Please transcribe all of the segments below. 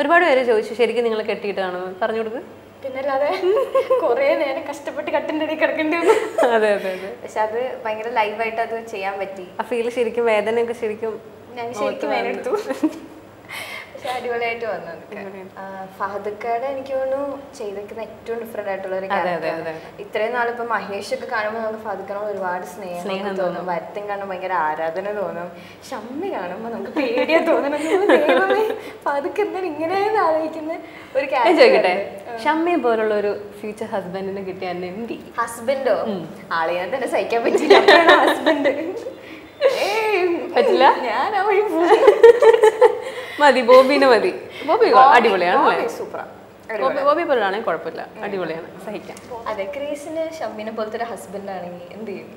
ഒരുപാട് പേര് ചോദിച്ചു ശരിക്കും നിങ്ങൾ കെട്ടിയിട്ടാണെന്ന് പറഞ്ഞു കൊടുക്ക്. പിന്നല്ലാതെ കുറെ നേരം കഷ്ടപ്പെട്ട് കട്ടിൻ്റെ ഇടയിൽ കിടക്കേണ്ടി വന്നു. അതെ അതെ അതെ. പക്ഷെ അത് ഭയങ്കര ലൈവായിട്ട് അത് ചെയ്യാൻ പറ്റി. ആ ഫീൽ ശരിക്കും വേദനയൊക്കെ ശരിക്കും ഞാൻ ശരിക്കും വേനെടുത്തു. പക്ഷെ അടിപൊളിയായിട്ട് വന്നു. ഫഹദ്ക്കയുടെ എനിക്ക് തോന്നുന്നു ചെയ്തേക്കുന്ന ഏറ്റവും ഡിഫറെന്റ് ആയിട്ടുള്ള ഒരു ക്യാരക്ടർ. ഇത്രയും നാളിപ്പോ മഹേഷ് ഒക്കെ കാണുമ്പോൾ നമുക്ക് ഫഹദ്ക്കനോട് ഒരുപാട് സ്നേഹം തോന്നും, വരത്തും കാണുമ്പോൾ ഭയങ്കര ആരാധന തോന്നും. ഷമ്മി കാണുമ്പോൾ നമുക്ക് പേടിയാ തോന്നണം. ഫഹദ്ക്ക് എന്താണ് ഇങ്ങനെയെന്ന് ആലോചിക്കുന്ന ഒരു ചോദിക്കട്ടെ, ഷമ്മിയെ പോലുള്ള ഒരു ഫ്യൂച്ചർ ഹസ്ബൻഡിനെ കിട്ടിയ എന്തി? ഹസ്ബൻഡോ? ആളിനെ തന്നെ സഹിക്കാൻ പറ്റില്ല. ഹസ്ബൻഡ് പറ്റില്ല. ഞാൻ മതി, ബോബിനെ മതി. ബോബി അടിപൊളിയാണ്, സൂപ്പറാ. ബോബി പോലാണെങ്കിൽ കുഴപ്പമില്ല, അടിപൊളിയാണ്, സഹിക്കാം. അതെ, ക്രീസിന് ഷമ്മിനെ പോലത്തെ ഒരു ഹസ്ബൻഡ് ആണെങ്കിൽ എന്ത് ചെയ്യും?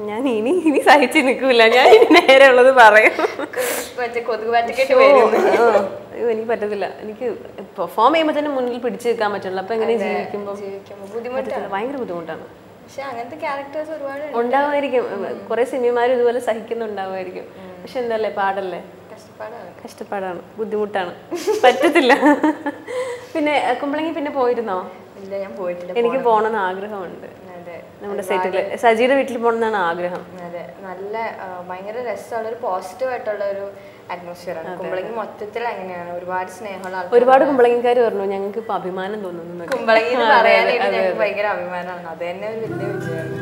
ഞാൻ ഇനി സഹിച്ചു നിൽക്കൂല, ഞാൻ നേരെ ഉള്ളത് പറയും. മറ്റേ കൊതുക് പാറ്റൊക്കെ വരും. എനിക്ക് പറ്റത്തില്ല, എനിക്ക് പെർഫോം ചെയ്യുമ്പോൾ തന്നെ മുന്നിൽ പിടിച്ചു നിൽക്കാൻ പറ്റുള്ളൂ. അപ്പൊ എങ്ങനെ ജീവിക്കുമ്പോൾ ബുദ്ധിമുട്ടാണ്, ഭയങ്കര ബുദ്ധിമുട്ടാണ്. പക്ഷെ അങ്ങനത്തെ ക്യാരക്ടേഴ്സ് ഒരുപാട് ഉണ്ടാവുമായിരിക്കും, കുറെ സിനിമമാരും ഇതുപോലെ സഹിക്കുന്നുണ്ടാവുമായിരിക്കും. പക്ഷെ എന്തല്ലേ, പാടല്ലേ, കഷ്ടപ്പാടാണ്, ബുദ്ധിമുട്ടാണ്, പറ്റത്തില്ല. പിന്നെ കുമ്പളങ്ങി പിന്നെ പോയിരുന്നോ? ഇല്ല, ഞാൻ പോയിട്ടില്ല. എനിക്ക് പോകണമെന്ന് ആഗ്രഹമുണ്ട്. നമ്മുടെ സെറ്റില് സജിയുടെ വീട്ടിൽ പോകണമെന്നാണ് ആഗ്രഹം. അതെ, നല്ല ഭയങ്കര രസമുള്ള ഒരു പോസിറ്റീവ് ആയിട്ടുള്ള ഒരു അറ്റ്മോസ്ഫിയർ ആണ് കുമ്പളങ്ങി. മൊത്തത്തിൽ അങ്ങനെയാണ്, ഒരുപാട് സ്നേഹമുള്ള ഒരുപാട് കുമ്പളങ്ങിക്കാർ പറഞ്ഞു ഞങ്ങൾക്ക് ഇപ്പൊ അഭിമാനം തോന്നുന്നു. കുമ്പളങ്ങി പറയാനായിട്ട് ഞങ്ങൾക്ക് ഭയങ്കര അഭിമാനമാണ്. അത് തന്നെ ഒരു വലിയ വിജയമാണ്.